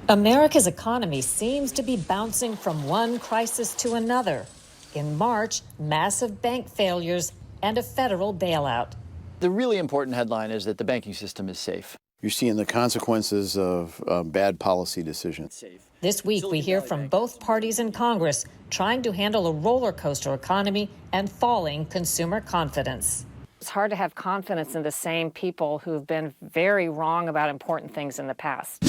America's economy seems to be bouncing from one crisis to another. In March, massive bank failures and a federal bailout. The really important headline is that the banking system is safe. You're seeing the consequences of bad policy decisions. This week, we hear from both parties in Congress trying to handle a roller coaster economy and falling consumer confidence. It's hard to have confidence in the same people who've been very wrong about important things in the past.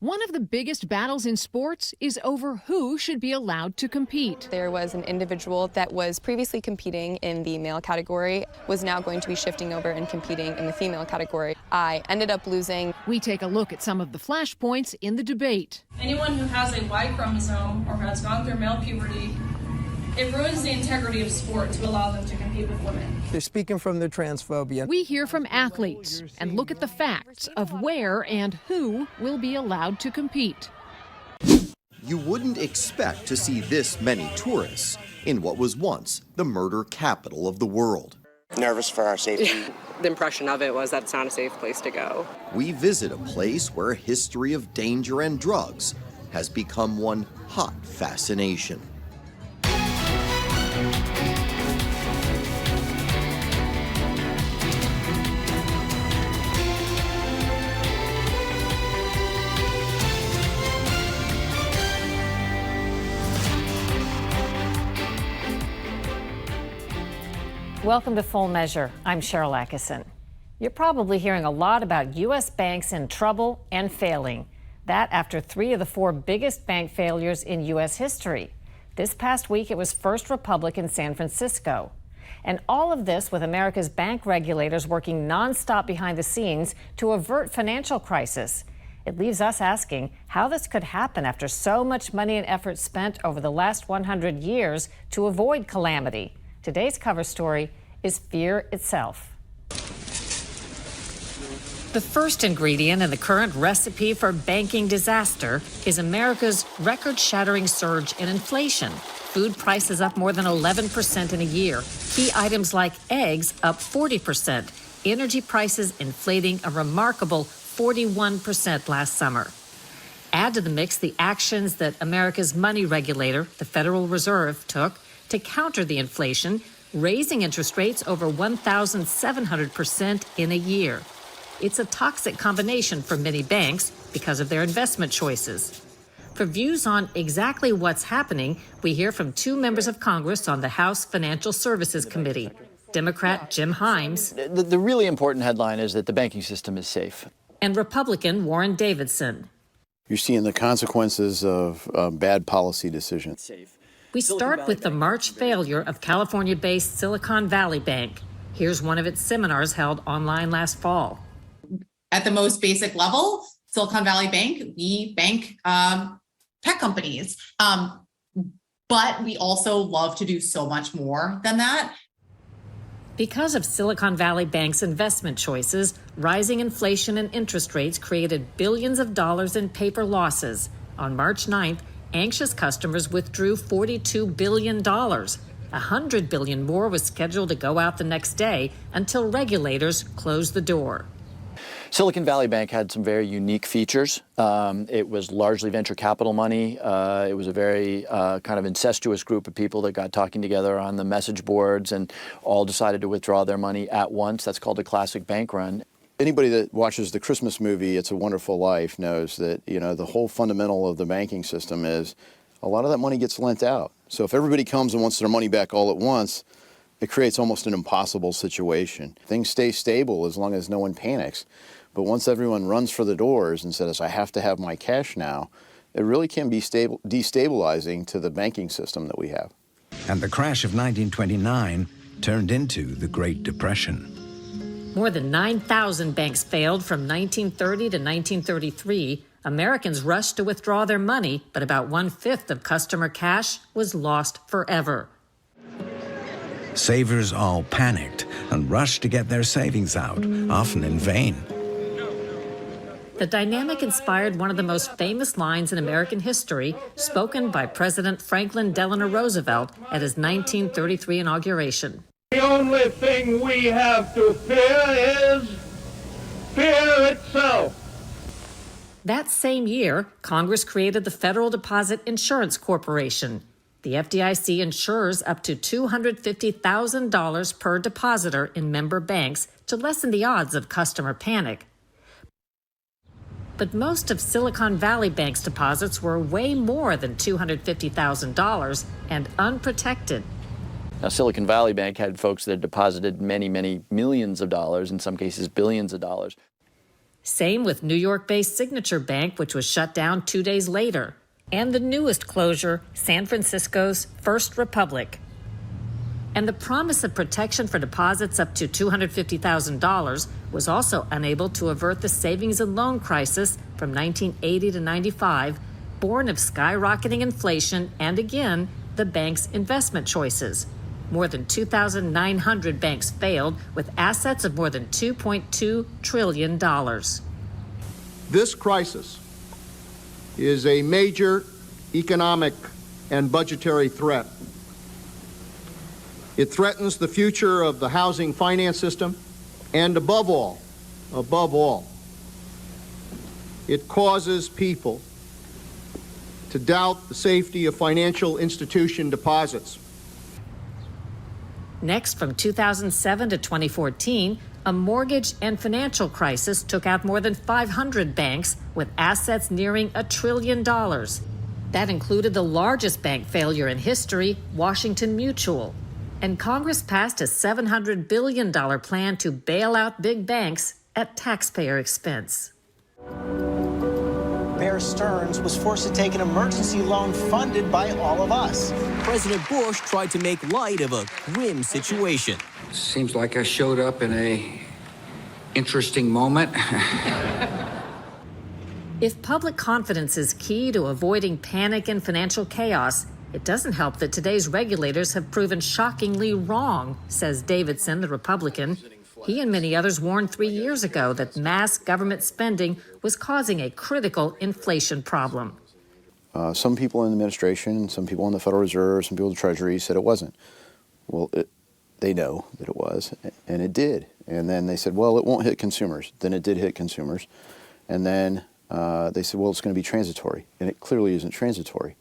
One of the biggest battles in sports is over who should be allowed to compete. There was an individual that was previously competing in the male category, was now going to be shifting over and competing in the female category. I ended up losing. We take a look at some of the flashpoints in the debate. Anyone who has a Y chromosome or has gone through male puberty, it ruins the integrity of sport to allow them to compete with women. They're speaking from their transphobia. We hear from athletes and look at the facts of where and who will be allowed to compete. You wouldn't expect to see this many tourists in what was once the murder capital of the world. Nervous for our safety. The impression of it was that it's not a safe place to go. We visit a place where a history of danger and drugs has become one hot fascination. Welcome to Full Measure. I'm Sharyl Attkisson. You're probably hearing a lot about U.S. banks in trouble and failing. That after 3 of the 4 biggest bank failures in U.S. history. This past week, it was First Republic in San Francisco. And all of this with America's bank regulators working nonstop behind the scenes to avert financial crisis. It leaves us asking how this could happen after so much money and effort spent over the last 100 years to avoid calamity. Today's cover story is fear itself. The first ingredient in the current recipe for banking disaster is America's record-shattering surge in inflation. Food prices up more than 11% in a year. Key items like eggs up 40%. Energy prices inflating a remarkable 41% last summer. Add to the mix the actions that America's money regulator, the Federal Reserve, took to counter the inflation, raising interest rates over 1,700% in a year. It's a toxic combination for many banks because of their investment choices. For views on exactly what's happening, we hear from 2 members of Congress on the House Financial Services Committee, Democrat Jim Himes. The really important headline is that the banking system is safe. And Republican Warren Davidson. You're seeing the consequences of bad policy decisions. We start with the March failure of California-based Silicon Valley Bank. Here's one of its seminars held online last fall. At the most basic level, Silicon Valley Bank, we bank tech companies. But we also love to do so much more than that. Because of Silicon Valley Bank's investment choices, rising inflation and interest rates created billions of dollars in paper losses. On March 9th, anxious customers withdrew $42 billion. $100 billion more was scheduled to go out the next day until regulators closed the door. Silicon Valley Bank had some very unique features. It was largely venture capital money. It was a very kind of incestuous group of people that got talking together on the message boards and all decided to withdraw their money at once. That's called a classic bank run. Anybody that watches the Christmas movie, It's a Wonderful Life, knows that, the whole fundamental of the banking system is a lot of that money gets lent out. So if everybody comes and wants their money back all at once, it creates almost an impossible situation. Things stay stable as long as no one panics. But once everyone runs for the doors and says, I have to have my cash now, it really can be destabilizing to the banking system that we have. And the crash of 1929 turned into the Great Depression. More than 9,000 banks failed from 1930 to 1933. Americans rushed to withdraw their money, but about 1/5 of customer cash was lost forever. Savers all panicked and rushed to get their savings out, often in vain. The dynamic inspired one of the most famous lines in American history, spoken by President Franklin Delano Roosevelt at his 1933 inauguration. The only thing we have to fear is fear itself. That same year, Congress created the Federal Deposit Insurance Corporation. The FDIC insures up to $250,000 per depositor in member banks to lessen the odds of customer panic. But most of Silicon Valley Bank's deposits were way more than $250,000 and unprotected. Now, Silicon Valley Bank had folks that deposited many, many millions of dollars, in some cases billions of dollars. Same with New York-based Signature Bank, which was shut down 2 days later. And the newest closure, San Francisco's First Republic. And the promise of protection for deposits up to $250,000 was also unable to avert the savings and loan crisis from 1980 to 95, born of skyrocketing inflation and, again, the bank's investment choices. More than 2,900 banks failed, with assets of more than $2.2 trillion. This crisis is a major economic and budgetary threat. It threatens the future of the housing finance system, and above all, it causes people to doubt the safety of financial institution deposits. Next, from 2007 to 2014, a mortgage and financial crisis took out more than 500 banks with assets nearing $1 trillion. That included the largest bank failure in history, Washington Mutual. And Congress passed a $700 billion plan to bail out big banks at taxpayer expense. Bear Stearns was forced to take an emergency loan funded by all of us. President Bush tried to make light of a grim situation. Seems like I showed up in a interesting moment. If public confidence is key to avoiding panic and financial chaos, it doesn't help that today's regulators have proven shockingly wrong, says Davidson, the Republican. He and many others warned 3 years ago that mass government spending was causing a critical inflation problem. Some people in the administration, some people in the Federal Reserve, some people in the Treasury said it wasn't. Well, they know that it was, and it did. And then they said, well, it won't hit consumers. Then it did hit consumers. And then they said, well, it's going to be transitory. And it clearly isn't transitory.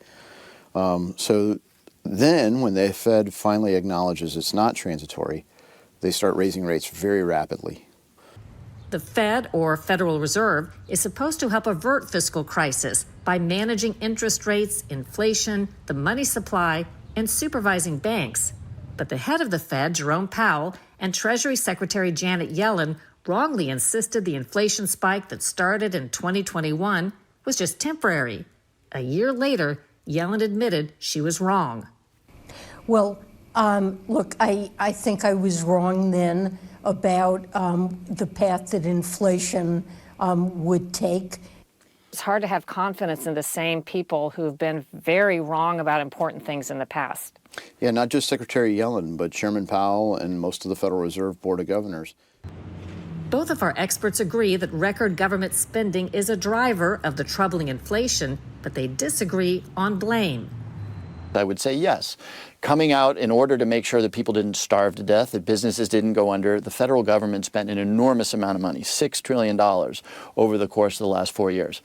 So then when the Fed finally acknowledges it's not transitory, they start raising rates very rapidly. The Fed, or Federal Reserve, is supposed to help avert fiscal crisis by managing interest rates, inflation, the money supply, and supervising banks. But the head of the Fed, Jerome Powell, and Treasury Secretary Janet Yellen wrongly insisted the inflation spike that started in 2021 was just temporary. A year later, Yellen admitted she was wrong. Well, look, I think I was wrong then about the path that inflation would take. It's hard to have confidence in the same people who've been very wrong about important things in the past. Yeah, not just Secretary Yellen, but Chairman Powell and most of the Federal Reserve Board of Governors. Both of our experts agree that record government spending is a driver of the troubling inflation, but they disagree on blame. I would say yes. Coming out in order to make sure that people didn't starve to death, that businesses didn't go under, the federal government spent an enormous amount of money, $6 trillion over the course of the last 4 years.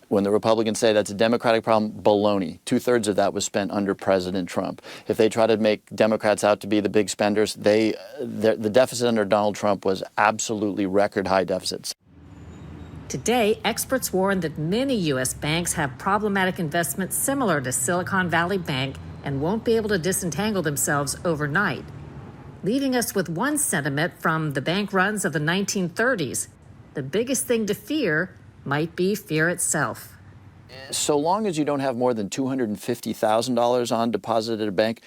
When the Republicans say that's a Democratic problem, baloney. 2/3 of that was spent under President Trump. If they try to make Democrats out to be the big spenders, the deficit under Donald Trump was absolutely record high deficits. Today, experts warn that many U.S. banks have problematic investments similar to Silicon Valley Bank and won't be able to disentangle themselves overnight, leaving us with one sentiment from the bank runs of the 1930s. The biggest thing to fear might be fear itself. So long as you don't have more than $250,000 on deposit at a bank,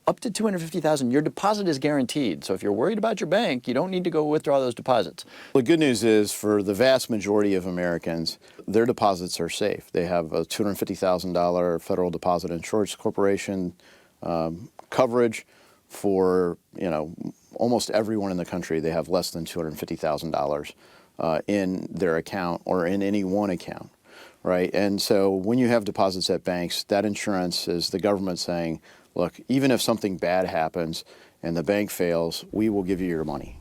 up to $250,000, your deposit is guaranteed. So if you're worried about your bank, you don't need to go withdraw those deposits. The good news is for the vast majority of Americans, their deposits are safe. They have a $250,000 Federal Deposit Insurance Corporation coverage for, almost everyone in the country. They have less than $250,000 in their account or in any one account. Right. And so when you have deposits at banks, that insurance is the government saying, look, even if something bad happens and the bank fails, we will give you your money.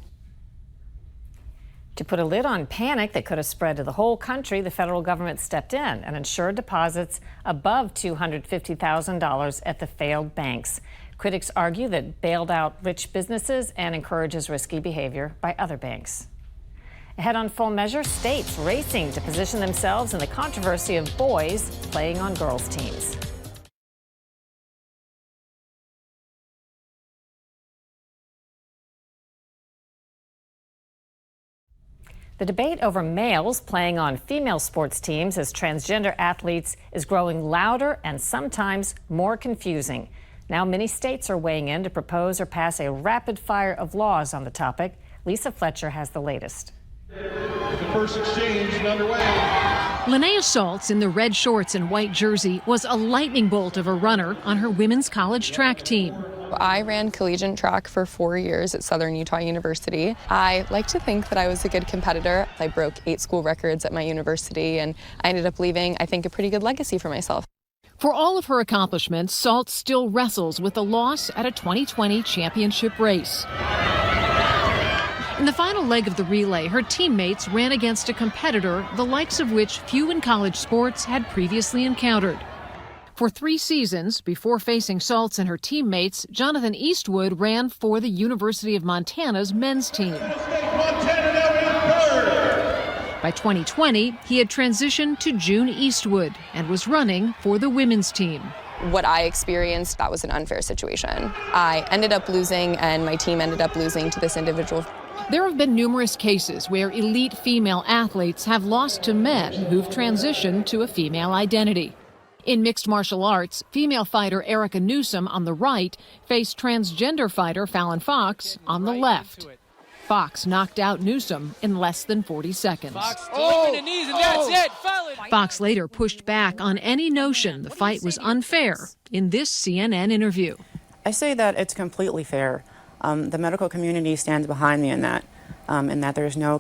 To put a lid on panic that could have spread to the whole country, the federal government stepped in and ensured deposits above $250,000 at the failed banks. Critics argue that bailed out rich businesses and encourages risky behavior by other banks. Ahead on Full Measure, states racing to position themselves in the controversy of boys playing on girls' teams. The debate over males playing on female sports teams as transgender athletes is growing louder and sometimes more confusing. Now many states are weighing in to propose or pass a rapid fire of laws on the topic. Lisa Fletcher has the latest. The first exchange is underway. Linnea Schultz in the red shorts and white jersey was a lightning bolt of a runner on her women's college track team. I ran collegiate track for 4 years at Southern Utah University. I like to think that I was a good competitor. I broke 8 school records at my university, and I ended up leaving, I think, a pretty good legacy for myself. For all of her accomplishments, Schultz still wrestles with a loss at a 2020 championship race. In the final leg of the relay, her teammates ran against a competitor the likes of which few in college sports had previously encountered. For 3 seasons, before facing Schultz and her teammates, Jonathan Eastwood ran for the University of Montana's men's team. By 2020, he had transitioned to June Eastwood and was running for the women's team. What I experienced, that was an unfair situation. I ended up losing, and my team ended up losing to this individual. There have been numerous cases where elite female athletes have lost to men who've transitioned to a female identity. In mixed martial arts, female fighter Erica Newsom on the right faced transgender fighter Fallon Fox on the left. Fox knocked out Newsom in less than 40 seconds. Fox later pushed back on any notion the fight was unfair in this CNN interview. I say that it's completely fair. The medical community stands behind me in that there's no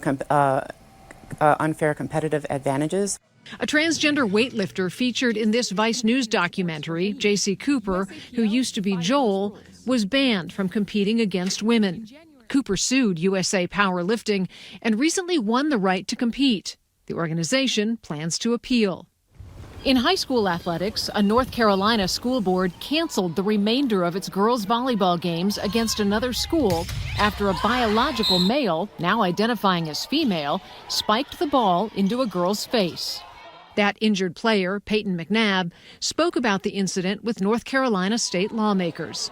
unfair competitive advantages. A transgender weightlifter featured in this Vice News documentary, J.C. Cooper, who used to be Joel, was banned from competing against women. Cooper sued USA Powerlifting and recently won the right to compete. The organization plans to appeal. In high school athletics, a North Carolina school board canceled the remainder of its girls' volleyball games against another school after a biological male, now identifying as female, spiked the ball into a girl's face. That injured player, Peyton McNabb, spoke about the incident with North Carolina state lawmakers.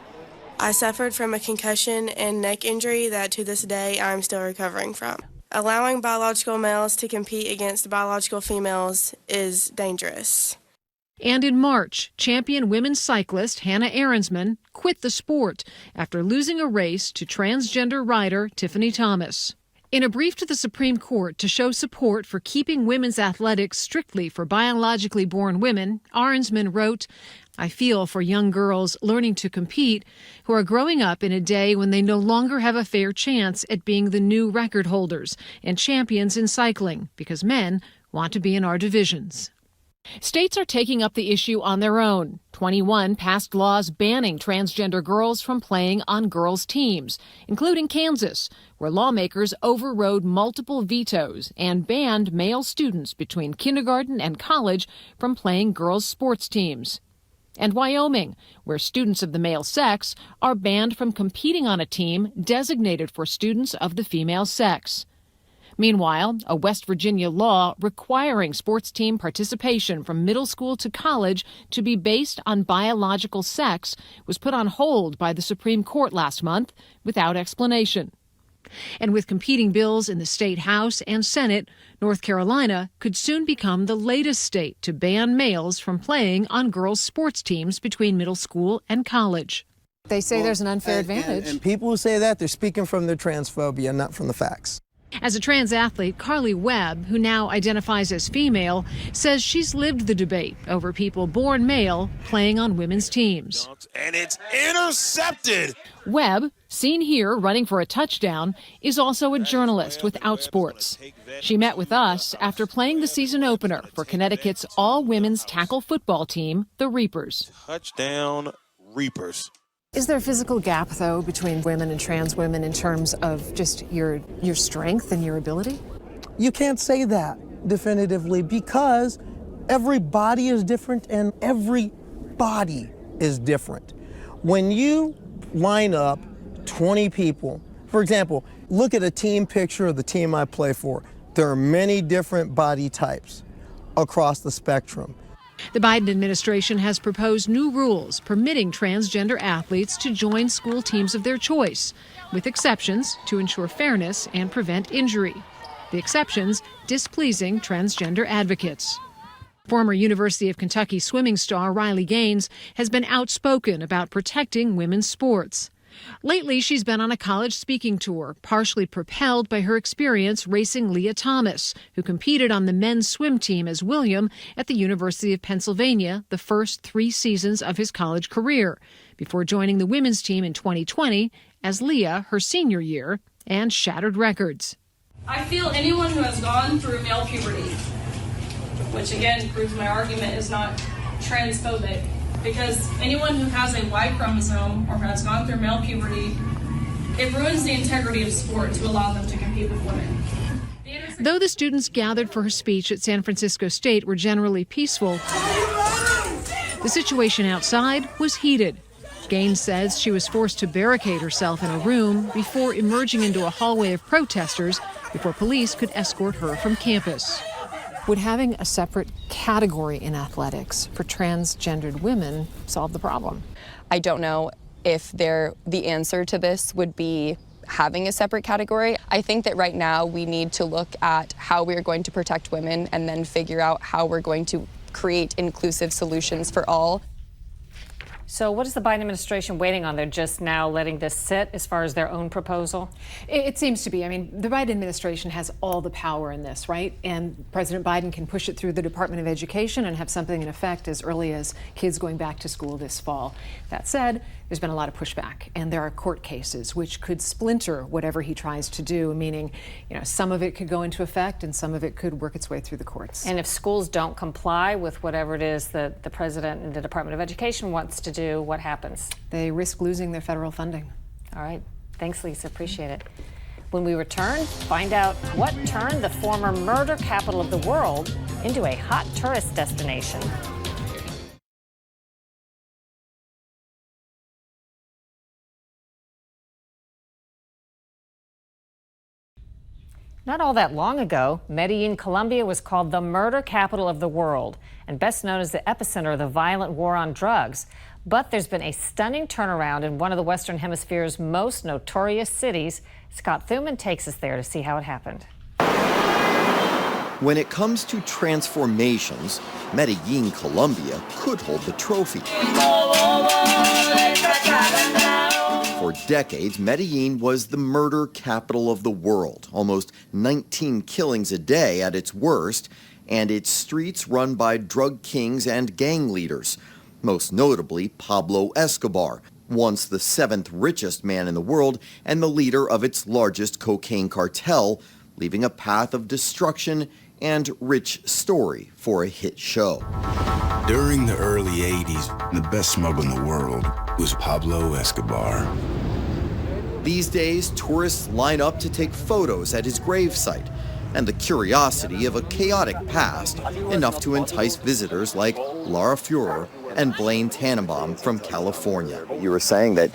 I suffered from a concussion and neck injury that to this day I'm still recovering from. Allowing biological males to compete against biological females is dangerous. And in March, champion women's cyclist Hannah Ahrensman quit the sport after losing a race to transgender rider Tiffany Thomas. In a brief to the Supreme Court to show support for keeping women's athletics strictly for biologically born women, Ahrensman wrote, "I feel for young girls learning to compete who are growing up in a day when they no longer have a fair chance at being the new record holders and champions in cycling because men want to be in our divisions." States are taking up the issue on their own. 21 passed laws banning transgender girls from playing on girls' teams, including Kansas, where lawmakers overrode multiple vetoes and banned male students between kindergarten and college from playing girls' sports teams. And Wyoming, where students of the male sex are banned from competing on a team designated for students of the female sex. Meanwhile, a West Virginia law requiring sports team participation from middle school to college to be based on biological sex was put on hold by the Supreme Court last month without explanation. And with competing bills in the state House and Senate, North Carolina could soon become the latest state to ban males from playing on girls' sports teams between middle school and college. They say there's an unfair advantage. And people who say that, they're speaking from their transphobia, not from the facts. As a trans athlete, Carly Webb, who now identifies as female, says she's lived the debate over people born male playing on women's teams. And it's intercepted. Webb, seen here running for a touchdown, is also a journalist with Outsports. She met with us after playing the season opener for Connecticut's all-women's tackle football team, the Reapers. Touchdown, Reapers. Is there a physical gap, though, between women and trans women in terms of just your strength and your ability? You can't say that definitively because every body is different and every body is different. When you line up 20 people, for example, look at a team picture of the team I play for. There are many different body types across the spectrum. The Biden administration has proposed new rules permitting transgender athletes to join school teams of their choice, with exceptions to ensure fairness and prevent injury. The exceptions displeasing transgender advocates. Former University of Kentucky swimming star Riley Gaines has been outspoken about protecting women's sports. Lately, she's been on a college speaking tour, partially propelled by her experience racing Leah Thomas, who competed on the men's swim team as William at the University of Pennsylvania the first 3 seasons of his college career, before joining the women's team in 2020 as Leah her senior year and shattered records. I feel anyone who has gone through male puberty, which again proves my argument is not transphobic, because anyone who has a Y chromosome or has gone through male puberty, it ruins the integrity of sport to allow them to compete with women. Though the students gathered for her speech at San Francisco State were generally peaceful, the situation outside was heated. Gaines says she was forced to barricade herself in a room before emerging into a hallway of protesters before police could escort her from campus. Would having a separate category in athletics for transgendered women solve the problem? I don't know if the answer to this would be having a separate category. I think that right now we need to look at how we're going to protect women and then figure out how we're going to create inclusive solutions for all. So what is the Biden administration waiting on? They're just now letting this sit as far as their own proposal? It seems to be. I mean, the Biden administration has all the power in this, right? And President Biden can push it through the Department of Education and have something in effect as early as kids going back to school this fall. That said, there's been a lot of pushback, and there are court cases which could splinter whatever he tries to do, meaning, some of it could go into effect and some of it could work its way through the courts. And if schools don't comply with whatever it is that the president and the Department of Education wants to do, what happens? They risk losing their federal funding. All right. Thanks, Lisa. Appreciate it. When we return, find out what turned the former murder capital of the world into a hot tourist destination. Not all that long ago, Medellin Colombia was called the murder capital of the world and best known as the epicenter of the violent war on drugs. But there's been a stunning turnaround in one of the Western Hemisphere's most notorious cities. Scott Thuman takes us there to see how it happened. When it comes to transformations, Medellin Colombia could hold the trophy. For decades, Medellin was the murder capital of the world, almost 19 killings a day at its worst, and its streets run by drug kings and gang leaders, most notably Pablo Escobar, once the 7th richest man in the world and the leader of its largest cocaine cartel, leaving a path of destruction and rich story for a hit show. During the early 80s, the best smuggler in the world was Pablo Escobar. These days, tourists line up to take photos at his gravesite, and the curiosity of a chaotic past enough to entice visitors like Lara Fuhrer and Blaine Tannenbaum from California. You were saying that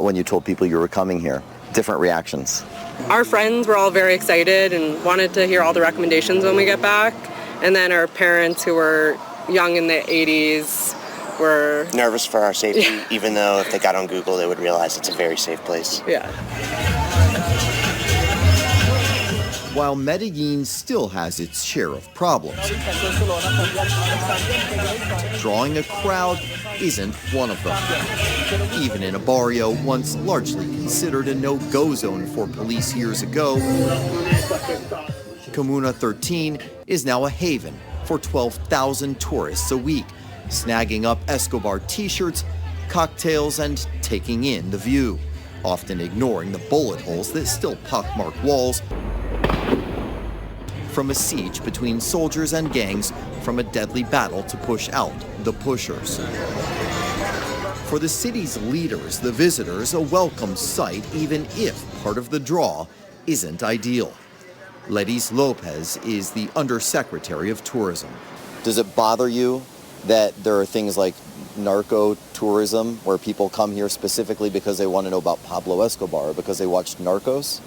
when you told people you were coming here, different reactions. Our friends were all very excited and wanted to hear all the recommendations when we get back. And then our parents, who were young in the 80s, were nervous for our safety, even though if they got on Google, they would realize it's a very safe place. Yeah. While Medellin still has its share of problems, drawing a crowd isn't one of them. Even in a barrio once largely considered a no-go zone for police years ago, Comuna 13 is now a haven for 12,000 tourists a week, snagging up Escobar t-shirts, cocktails, and taking in the view, often ignoring the bullet holes that still pockmark walls from a siege between soldiers and gangs, from a deadly battle to push out the pushers. For the city's leaders, the visitors, a welcome sight, even if part of the draw isn't ideal. Letties Lopez is the Undersecretary of Tourism. Does it bother you that there are things like narco tourism where people come here specifically because they want to know about Pablo Escobar or because they watched Narcos?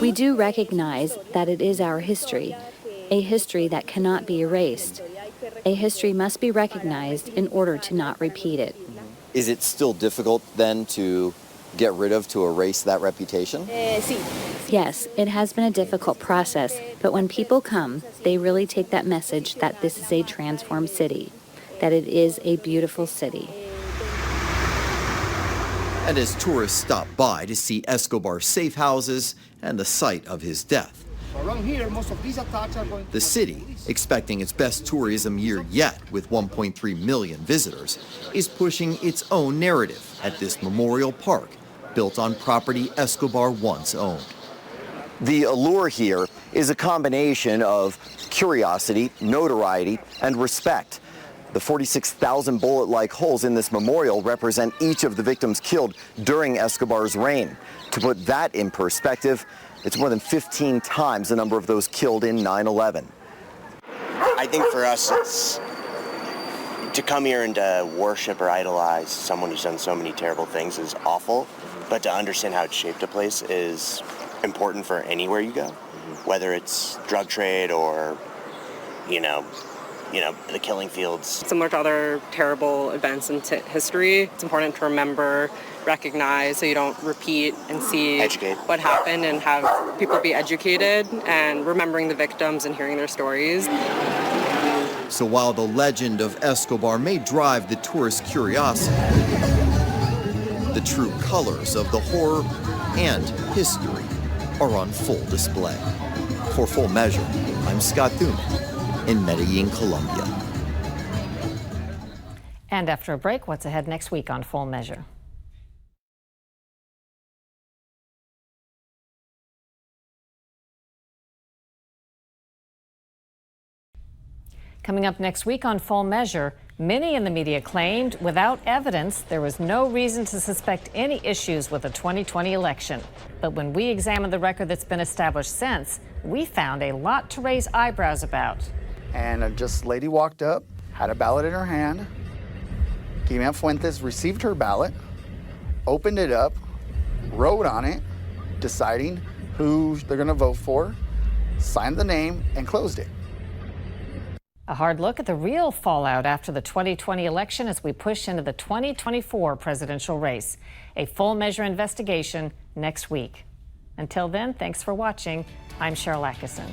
We do recognize that it is our history, a history that cannot be erased. A history must be recognized in order to not repeat it. Is it still difficult then to get rid of, to erase that reputation? Yes, it has been a difficult process, but when people come, they really take that message that this is a transformed city, that it is a beautiful city. And as tourists stop by to see Escobar's safe houses and the site of his death. Around here, most of these attacks are going to The city, expecting its best tourism year yet with 1.3 million visitors, is pushing its own narrative at this memorial park built on property Escobar once owned. The allure here is a combination of curiosity, notoriety, and respect. The 46,000 bullet-like holes in this memorial represent each of the victims killed during Escobar's reign. To put that in perspective, it's more than 15 times the number of those killed in 9/11. I think for us, it's to come here and to worship or idolize someone who's done so many terrible things is awful, but to understand how it shaped a place is important for anywhere you go, whether it's drug trade or, you know, the killing fields. Similar to other terrible events in history, it's important to remember, recognize, so you don't repeat and see what happened, and have people be educated and remembering the victims and hearing their stories. So while the legend of Escobar may drive the tourist curiosity, the true colors of the horror and history are on full display. For Full Measure, I'm Scott Thuman in Medellin, Colombia. And after a break, what's ahead next week on Full Measure? Coming up next week on Full Measure, many in the media claimed without evidence there was no reason to suspect any issues with the 2020 election. But when we examined the record that's been established since, we found a lot to raise eyebrows about. And a lady walked up, had a ballot in her hand. Guillermo Fuentes received her ballot, opened it up, wrote on it, deciding who they're going to vote for, signed the name, and closed it. A hard look at the real fallout after the 2020 election as we push into the 2024 presidential race. A Full Measure investigation next week. Until then, thanks for watching. I'm Sharyl Attkisson.